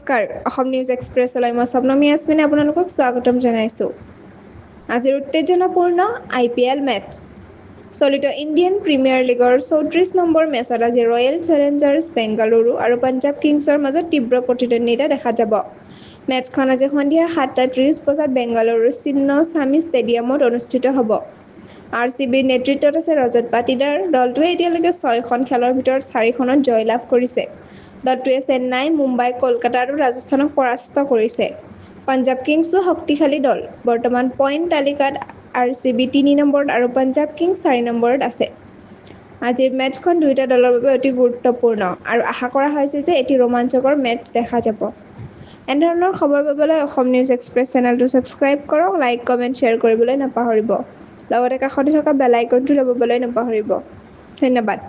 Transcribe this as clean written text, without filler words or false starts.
নমস্কাৰ অসম নিউজ এক্সপ্ৰেছলৈ মই স্বপ্নমী আছমিনে আপোনালোকক স্বাগতম জনাইছোঁ আজিৰ উত্তেজনাপূৰ্ণ IPL মেটছ চলিত ইণ্ডিয়ান প্ৰিমিয়াৰ লীগৰ 34 নম্বৰ মেচত আজি ৰয়েল চেলেঞ্জাৰ্ছ বেংগালুৰু আৰু পাঞ্জাৱ কিংছৰ মাজত তীব্ৰ প্ৰতিদ্বন্দ্বিতা দেখা যাব মেচখন আজি সন্ধিয়া 7:30 বজাত বেংগালুৰুৰ চিন্নস্বামী ষ্টেডিয়ামত অনুষ্ঠিত হ'ব RCBৰ নেতৃত্বত আছে ৰজত পাটিদাৰ দলটোৱে এতিয়ালৈকে 6খন খেলৰ ভিতৰত 4খনত জয়লাভ কৰিছে দলটোৱে চেন্নাই মুম্বাই কলকাতা আৰু ৰাজস্থানক পৰাস্ত কৰিছে পাঞ্জাৱ কিংছো শক্তিশালী দল বৰ্তমান পইণ্ট তালিকাত RCB 3 নম্বৰত আৰু পাঞ্জাৱ কিংছ 4 নম্বৰত আছে আজিৰ মেচখন দুয়োটা দলৰ বাবে অতি গুৰুত্বপূৰ্ণ আৰু আশা কৰা হৈছে যে এটি ৰোমাঞ্চকৰ মেচ দেখা যাব এনেধৰণৰ খবৰ পাবলৈ অসম নিউজ এক্সপ্ৰেছ চেনেলটো ছাবস্ক্ৰাইব কৰক লাইক কমেণ্ট শ্বেয়াৰ কৰিবলৈ নাপাহৰিব লগতে কাষতে থকা বেল আইকনটো দবাবলৈ নাপাহৰিব ধন্যবাদ